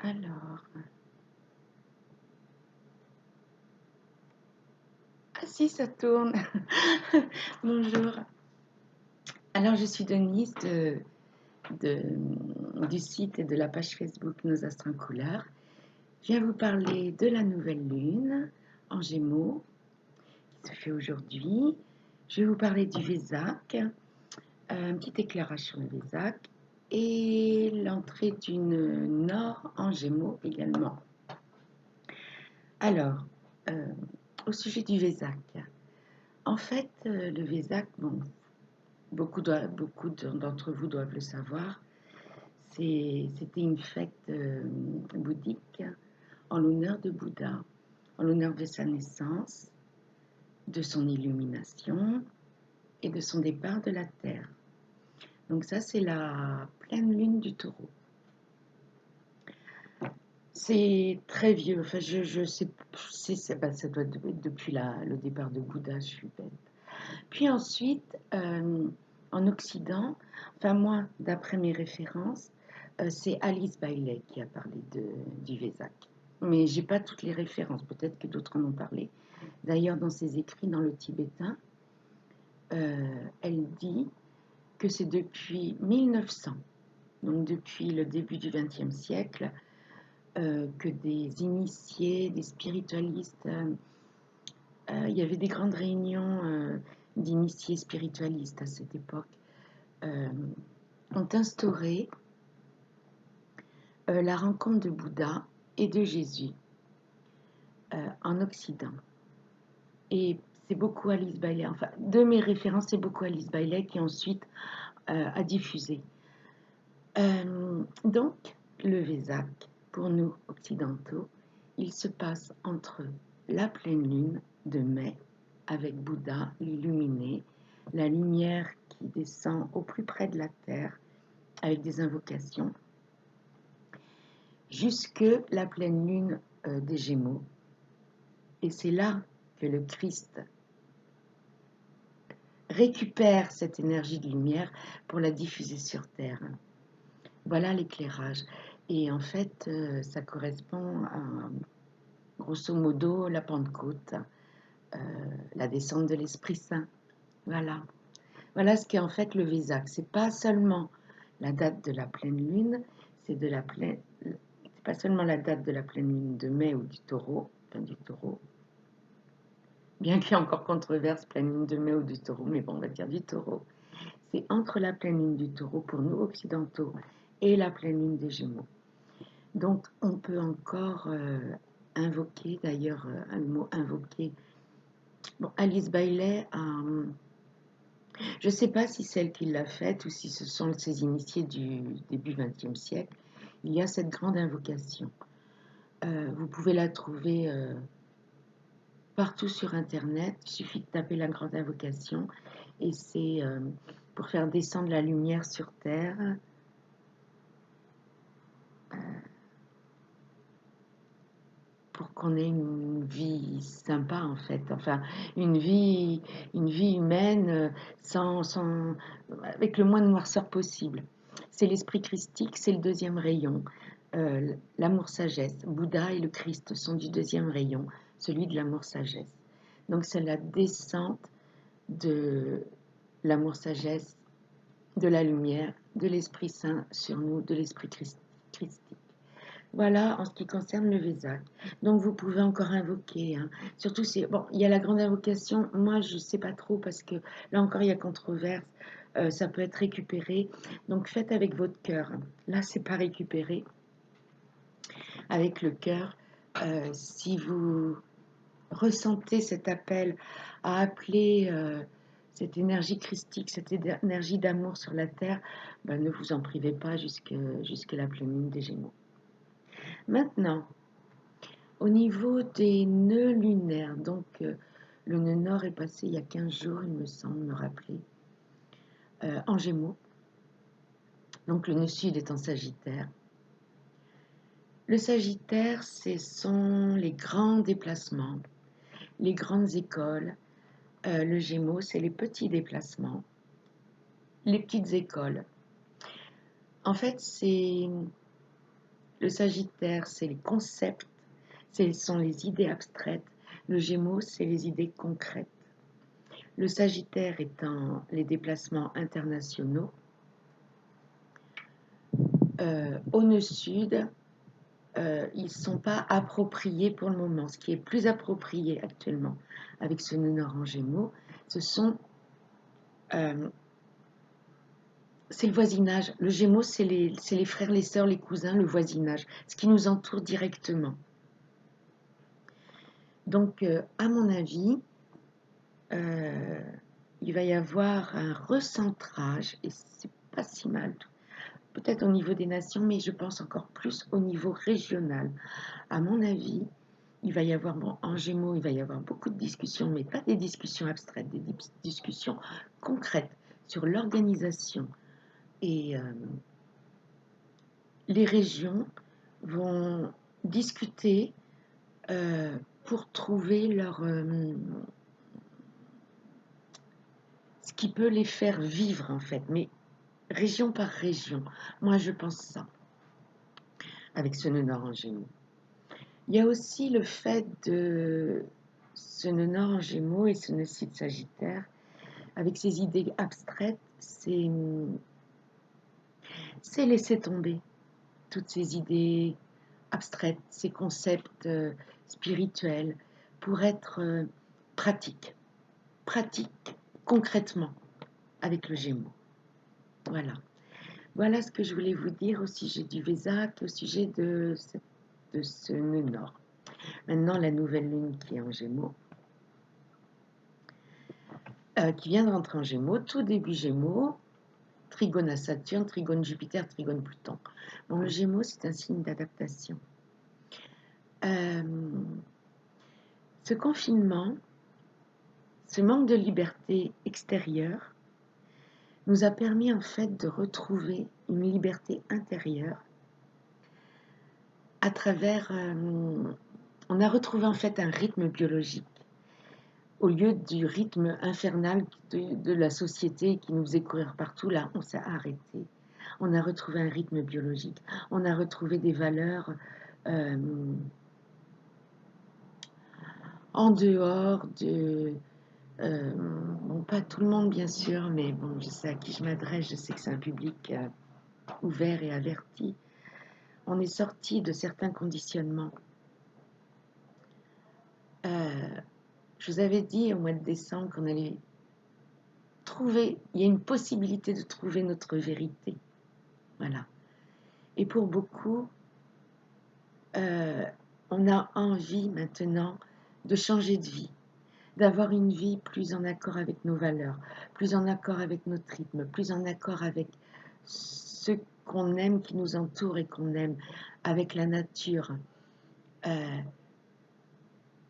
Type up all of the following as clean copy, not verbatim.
Alors, ah si, ça tourne. Bonjour. Alors, je suis Denise du site et de la page Facebook Nos Astres en couleur. Je viens vous parler de la nouvelle lune en Gémeaux qui se fait aujourd'hui. Je vais vous parler du Vésac, un petit éclairage sur le Vésac et l'entrée d'une Nord en Gémeaux également. Alors, au sujet du Vésac. En fait, le Vésac, bon, beaucoup d'entre vous doivent le savoir, c'était une fête bouddhique en l'honneur de Bouddha, en l'honneur de sa naissance, de son illumination et de son départ de la Terre. Donc ça, c'est la pleine lune du Taureau. C'est très vieux, enfin je sais, ça doit être depuis le départ de Bouddha, je suis bête. Puis ensuite, en Occident, enfin moi, d'après mes références, c'est Alice Bailey qui a parlé du Vésac. Mais j'ai pas toutes les références, peut-être que d'autres en ont parlé. D'ailleurs, dans ses écrits dans le tibétain, elle dit que c'est depuis 1900, donc depuis le début du XXe siècle, que des initiés, des spiritualistes, il y avait des grandes réunions d'initiés spiritualistes à cette époque, ont instauré la rencontre de Bouddha et de Jésus en Occident. Et c'est beaucoup Alice Bailey, enfin, de mes références, c'est beaucoup Alice Bailey qui ensuite a diffusé. Donc, le Vésac, pour nous occidentaux, il se passe entre la pleine lune de mai, avec Bouddha, l'illuminé, la lumière qui descend au plus près de la terre, avec des invocations, jusque la pleine lune des Gémeaux. Et c'est là que le Christ récupère cette énergie de lumière pour la diffuser sur terre. Voilà l'éclairage. Et en fait, ça correspond à, grosso modo, la Pentecôte, la descente de l'Esprit Saint. Voilà. Voilà ce qu'est en fait le Vésac. C'est pas seulement la date de la pleine lune, c'est pas seulement la date de la pleine lune de mai ou du Taureau, bien qu'il y ait encore controverse, pleine lune de mai ou du Taureau, mais bon, on va dire du Taureau. C'est entre la pleine lune du Taureau pour nous occidentaux et la pleine lune des Gémeaux. Donc on peut encore invoquer, d'ailleurs un mot invoquer. Bon, Alice Bailey, je ne sais pas si c'est elle qui l'a faite ou si ce sont ces initiés du début XXe siècle, il y a cette grande invocation. Vous pouvez la trouver partout sur Internet, il suffit de taper la grande invocation et c'est pour faire descendre la lumière sur Terre. Pour qu'on ait une vie sympa en fait, enfin une vie humaine avec le moins de noirceur possible. C'est l'esprit christique, c'est le deuxième rayon, l'amour sagesse. Bouddha et le Christ sont du deuxième rayon, celui de l'amour sagesse. Donc c'est la descente de l'amour sagesse, de la lumière, de l'Esprit Saint sur nous, de l'Esprit christique. Voilà en ce qui concerne le Vésac. Donc vous pouvez encore invoquer. Surtout si bon, il y a la grande invocation. Moi je ne sais pas trop parce que là encore il y a controverse. Ça peut être récupéré. Donc faites avec votre cœur. Là c'est pas récupéré. Avec le cœur, si vous ressentez cet appel à appeler cette énergie christique, cette énergie d'amour sur la terre, ne vous en privez pas jusque la pleine lune des Gémeaux. Maintenant, au niveau des nœuds lunaires, donc le nœud nord est passé il y a 15 jours, il me semble me rappeler, en Gémeaux. Donc le nœud sud est en Sagittaire. Le Sagittaire, ce sont les grands déplacements, les grandes écoles. Le Gémeaux, c'est les petits déplacements, les petites écoles. En fait, c'est Le Sagittaire, c'est les concepts, ce sont les idées abstraites. Le Gémeaux, c'est les idées concrètes. Le Sagittaire étant les déplacements internationaux. Au nœud sud, ils ne sont pas appropriés pour le moment. Ce qui est plus approprié actuellement avec ce nœud nord en Gémeaux, c'est le voisinage. Le Gémeaux, c'est les frères, les sœurs, les cousins, le voisinage, ce qui nous entoure directement. Donc, à mon avis, il va y avoir un recentrage, et c'est pas si mal, peut-être au niveau des nations, mais je pense encore plus au niveau régional. À mon avis, il va y avoir, bon, en Gémeaux, il va y avoir beaucoup de discussions, mais pas des discussions abstraites, des discussions concrètes sur l'organisation. Et les régions vont discuter pour trouver ce qui peut les faire vivre en fait, mais région par région. Moi, je pense ça, avec ce nœud nord en Gémeaux. Il y a aussi le fait de ce nœud nord en Gémeaux et ce nœud sud Sagittaire, avec ses idées abstraites, c'est laisser tomber toutes ces idées abstraites, ces concepts spirituels, pour être pratique concrètement avec le Gémeaux. Voilà ce que je voulais vous dire au sujet du Vésac, au sujet de ce nœud nord. Maintenant, la nouvelle lune qui est en Gémeaux, qui vient de rentrer en Gémeaux, tout début Gémeaux, trigone à Saturne, trigone Jupiter, trigone Pluton. Bon, le Gémeaux, c'est un signe d'adaptation. Ce confinement, ce manque de liberté extérieure, nous a permis en fait de retrouver une liberté intérieure à travers... on a retrouvé en fait un rythme biologique au lieu du rythme infernal de la société qui nous faisait courir partout. Là, on s'est arrêté. On a retrouvé un rythme biologique. On a retrouvé des valeurs en dehors de... bon, pas tout le monde bien sûr, mais bon, je sais à qui je m'adresse, je sais que c'est un public ouvert et averti. On est sorti de certains conditionnements. Je vous avais dit au mois de décembre qu'on allait trouver, il y a une possibilité de trouver notre vérité. Voilà. Et pour beaucoup, on a envie maintenant de changer de vie, d'avoir une vie plus en accord avec nos valeurs, plus en accord avec notre rythme, plus en accord avec ce qu'on aime, qui nous entoure et qu'on aime, avec la nature,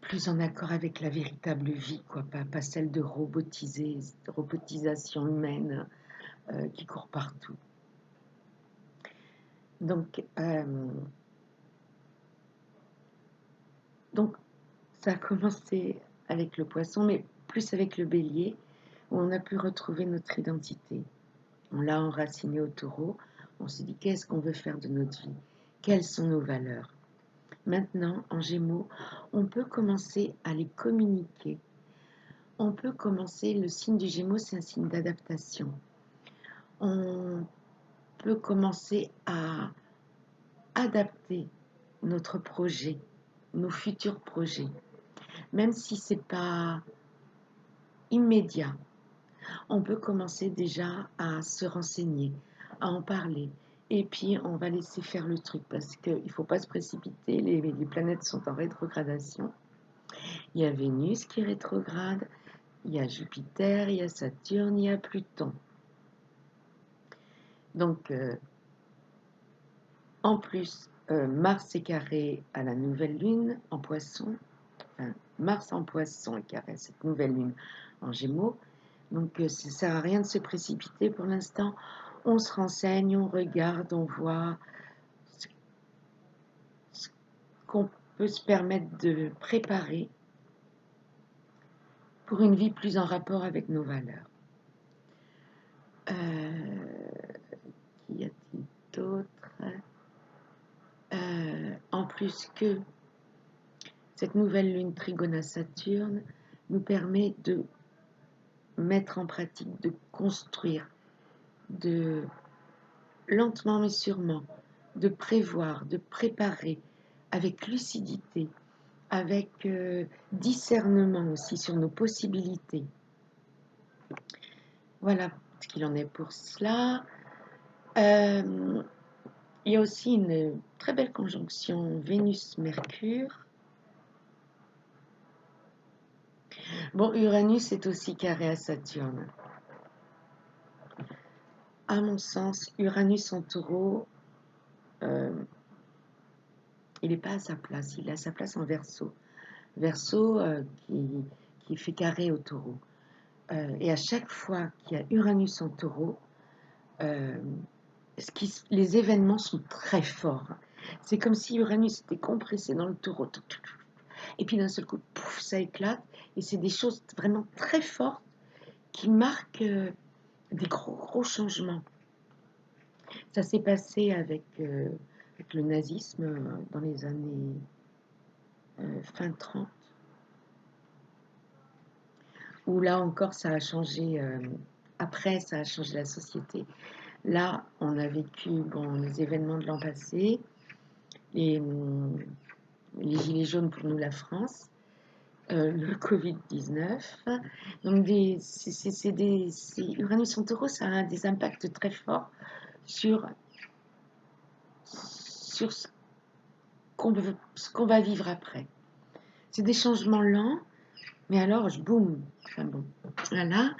plus en accord avec la véritable vie, quoi, pas celle de robotisation humaine qui court partout. Donc, ça a commencé avec le poisson, mais plus avec le bélier, où on a pu retrouver notre identité. On l'a enraciné au taureau, on s'est dit qu'est-ce qu'on veut faire de notre vie, quelles sont nos valeurs. Maintenant, en Gémeaux, on peut commencer à les communiquer. On peut commencer, le signe du Gémeaux, c'est un signe d'adaptation. On peut commencer à adapter notre projet, nos futurs projets, même si ce n'est pas immédiat. On peut commencer déjà à se renseigner, à en parler. Et puis, on va laisser faire le truc parce qu'il ne faut pas se précipiter. Les planètes sont en rétrogradation. Il y a Vénus qui est rétrograde, il y a Jupiter, il y a Saturne, il y a Pluton. Donc, en plus, Mars est carré à la nouvelle lune en poisson. Enfin, Mars en poisson est carré à cette nouvelle lune en Gémeaux. Donc, ça ne sert à rien de se précipiter pour l'instant. On se renseigne, on regarde, on voit ce qu'on peut se permettre de préparer pour une vie plus en rapport avec nos valeurs. Qu'y a-t-il d'autre ? puisque cette nouvelle lune trigone à Saturne nous permet de mettre en pratique, de construire, de lentement mais sûrement, de prévoir, de préparer avec lucidité, avec discernement aussi sur nos possibilités. Voilà ce qu'il en est pour cela. Il y a aussi une très belle conjonction Vénus-Mercure. Bon, Uranus est aussi carré à Saturne. À mon sens, Uranus en Taureau, il n'est pas à sa place. Il est à sa place en Verseau. Verseau qui fait carré au Taureau. Et à chaque fois qu'il y a Uranus en Taureau, les événements sont très forts. C'est comme si Uranus était compressé dans le Taureau. Et puis d'un seul coup, pouf, ça éclate. Et c'est des choses vraiment très fortes qui marquent des gros changements. Ça s'est passé avec le nazisme dans les années fin 30, où là encore ça a changé, après ça a changé la société. Là, on a vécu les événements de l'an passé, les gilets jaunes pour nous, la France, le Covid-19. Donc, Uranus en Taureau, ça a des impacts très forts sur ce qu'on va vivre après. C'est des changements lents, mais alors, boum, enfin bon. Voilà,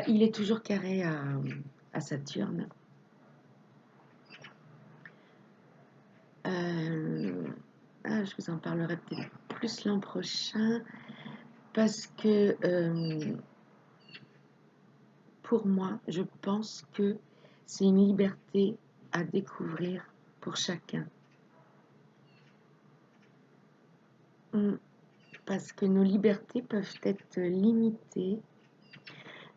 il est toujours carré à Saturne. Je vous en parlerai peut-être plus l'an prochain, parce que pour moi, je pense que c'est une liberté à découvrir pour chacun. Parce que nos libertés peuvent être limitées.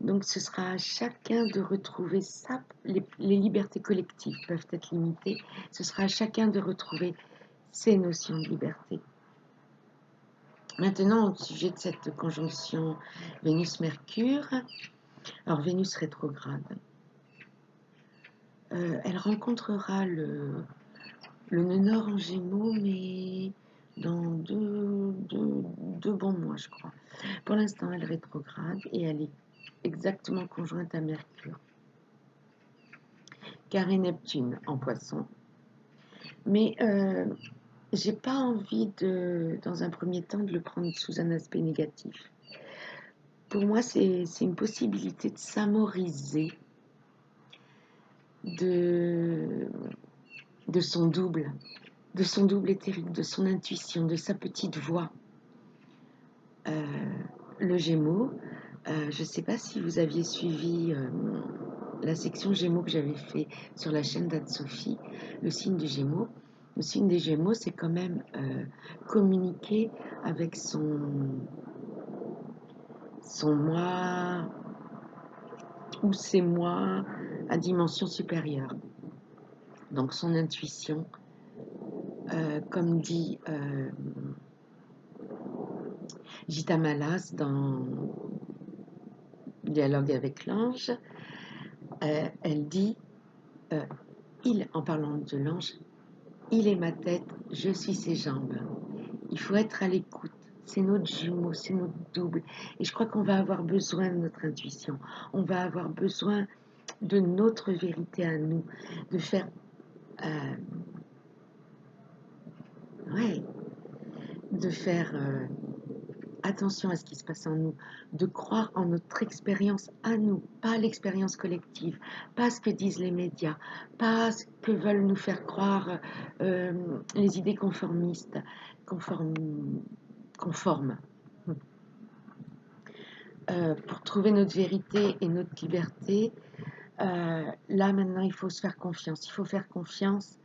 Donc ce sera à chacun de retrouver ça. Les libertés collectives peuvent être limitées. Ce sera à chacun de retrouver ses notions de liberté. Maintenant, au sujet de cette conjonction Vénus-Mercure, alors Vénus rétrograde, elle rencontrera le nœud nord en Gémeaux, mais dans deux bons mois, je crois. Pour l'instant, elle rétrograde et elle est exactement conjointe à Mercure. Carré Neptune en Poisson. Mais j'ai pas envie dans un premier temps, de le prendre sous un aspect négatif. Pour moi, c'est une possibilité de s'amoriser de son double éthérique, de son intuition, de sa petite voix. Le Gémeaux, je ne sais pas si vous aviez suivi la section Gémeaux que j'avais fait sur la chaîne d'Anne-Sophie, le signe du Gémeaux. Le signe des Gémeaux, c'est quand même communiquer avec son moi ou ses moi à dimension supérieure. Donc son intuition, comme dit Gita Malas dans Dialogue avec l'ange, elle dit, en parlant de l'ange, il est ma tête, je suis ses jambes. Il faut être à l'écoute. C'est notre jumeau, c'est notre double. Et je crois qu'on va avoir besoin de notre intuition. On va avoir besoin de notre vérité à nous, de faire attention à ce qui se passe en nous, de croire en notre expérience à nous, pas l'expérience collective, pas ce que disent les médias, pas ce que veulent nous faire croire les idées conformistes, conformes. Pour trouver notre vérité et notre liberté, là maintenant il faut se faire confiance. Il faut faire confiance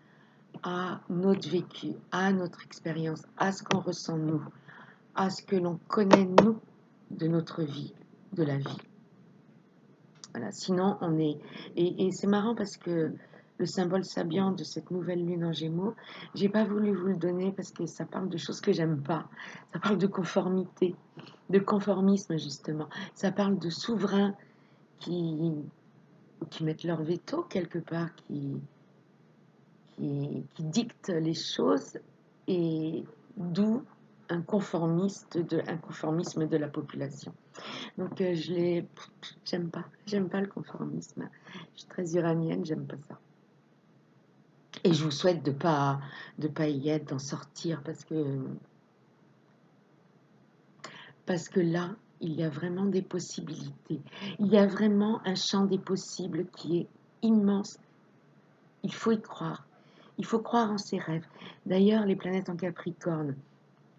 à notre vécu, à notre expérience, à ce qu'on ressent nous, à ce que l'on connaît nous de notre vie, de la vie. Voilà. Sinon on est... Et c'est marrant parce que le symbole sabian de cette nouvelle lune en Gémeaux. J'ai pas voulu vous le donner parce que ça parle de choses que j'aime pas. Ça parle de conformité, de conformisme justement. Ça parle de souverains qui, qui mettent leur veto quelque part, qui dictent les choses et d'où un conformisme de la population. Donc j'aime pas le conformisme. Je suis très uranienne, j'aime pas ça. Et je vous souhaite de pas y être, d'en sortir, parce que là, il y a vraiment des possibilités. Il y a vraiment un champ des possibles qui est immense. Il faut y croire. Il faut croire en ses rêves. D'ailleurs, les planètes en Capricorne,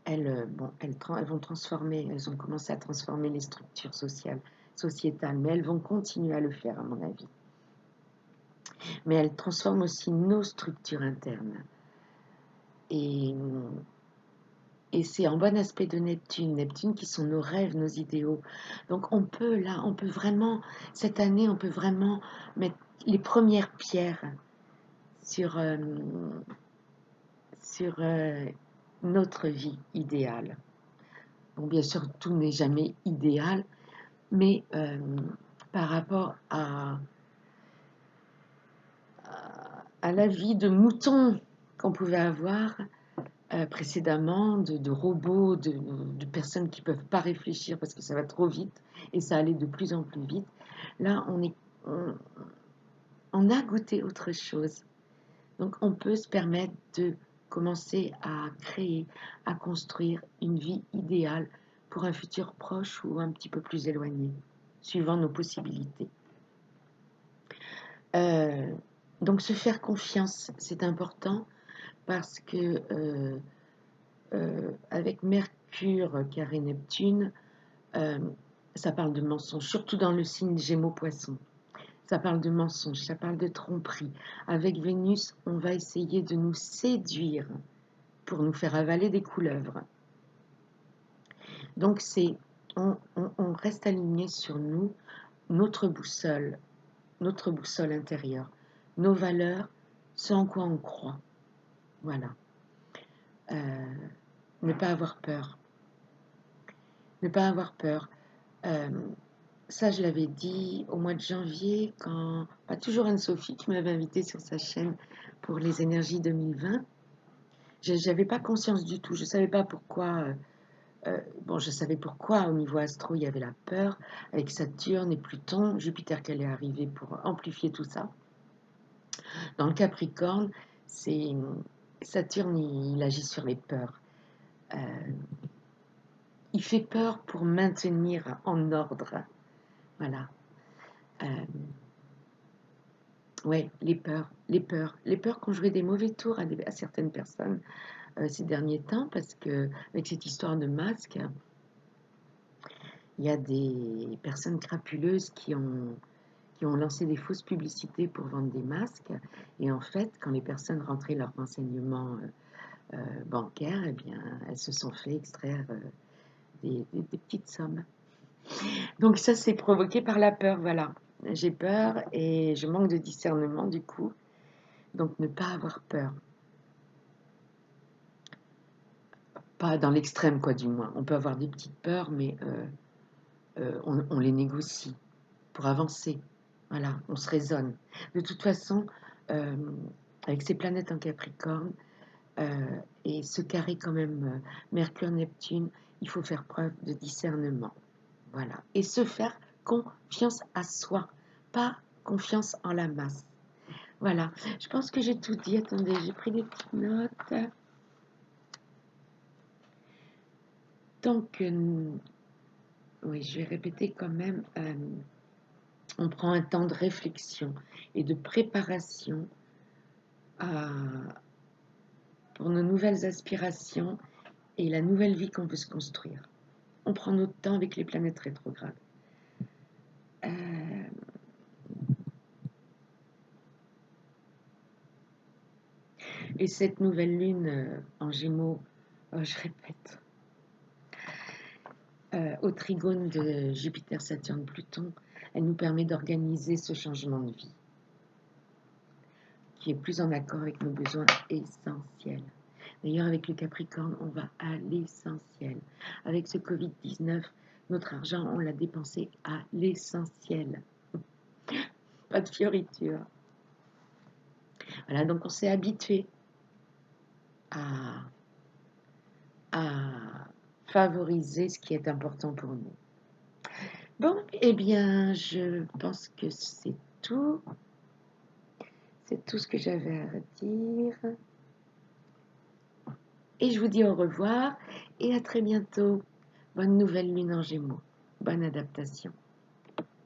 elles vont transformer, elles ont commencé à transformer les structures sociétales, mais elles vont continuer à le faire, à mon avis. Mais elles transforment aussi nos structures internes. Et c'est en bon aspect de Neptune qui sont nos rêves, nos idéaux. Donc on peut vraiment, cette année, on peut vraiment mettre les premières pierres sur, notre vie idéale. Bon, bien sûr, tout n'est jamais idéal, mais par rapport à la vie de mouton qu'on pouvait avoir précédemment, de robots, de personnes qui ne peuvent pas réfléchir parce que ça va trop vite et ça allait de plus en plus vite. Là, on a goûté autre chose. Donc, on peut se permettre de commencer à créer, à construire une vie idéale pour un futur proche ou un petit peu plus éloigné, suivant nos possibilités. Donc, se faire confiance, c'est important parce que avec Mercure, carré Neptune, ça parle de mensonge, surtout dans le signe Gémeaux-Poissons. Ça parle de mensonge, ça parle de tromperie. Avec Vénus, on va essayer de nous séduire pour nous faire avaler des couleuvres. Donc on reste aligné sur nous, notre boussole intérieure, nos valeurs, ce en quoi on croit. Voilà. Ne pas avoir peur. Ne pas avoir peur. Ça, je l'avais dit au mois de janvier, toujours Anne-Sophie qui m'avait invitée sur sa chaîne pour les énergies 2020. Je n'avais pas conscience du tout. Je ne savais pas pourquoi. Je savais pourquoi au niveau astro, il y avait la peur, avec Saturne et Pluton, Jupiter qui allait arriver pour amplifier tout ça. Dans le Capricorne, c'est Saturne, il agit sur les peurs. Il fait peur pour maintenir en ordre. Voilà. Ouais, les peurs. Les peurs qui ont joué des mauvais tours à certaines personnes ces derniers temps, parce que avec cette histoire de masque, il y a des personnes crapuleuses qui ont lancé des fausses publicités pour vendre des masques. Et en fait, quand les personnes rentraient leurs renseignements bancaires, eh bien, elles se sont fait extraire des petites sommes. Donc ça, c'est provoqué par la peur, voilà. J'ai peur et je manque de discernement du coup. Donc ne pas avoir peur. Pas dans l'extrême, quoi, du moins. On peut avoir des petites peurs, mais on les négocie pour avancer. Voilà, on se raisonne. De toute façon, avec ces planètes en Capricorne et ce carré quand même Mercure-Neptune, il faut faire preuve de discernement. Voilà. Et se faire confiance à soi, pas confiance en la masse. Voilà. Je pense que j'ai tout dit. Attendez, j'ai pris des petites notes. Donc, oui, je vais répéter quand même. On prend un temps de réflexion et de préparation pour nos nouvelles aspirations et la nouvelle vie qu'on veut se construire. On prend notre temps avec les planètes rétrogrades. Et cette nouvelle lune en Gémeaux, je répète, au trigone de Jupiter, Saturne, Pluton, elle nous permet d'organiser ce changement de vie. qui est plus en accord avec nos besoins essentiels. D'ailleurs, avec le Capricorne, on va à l'essentiel. Avec ce Covid-19, notre argent, on l'a dépensé à l'essentiel. Pas de fioriture. Voilà, donc on s'est habitué à, à favoriser ce qui est important pour nous. Bon, eh bien, je pense que c'est tout. C'est tout ce que j'avais à dire. Et je vous dis au revoir et à très bientôt. Bonne nouvelle lune en Gémeaux. Bonne adaptation.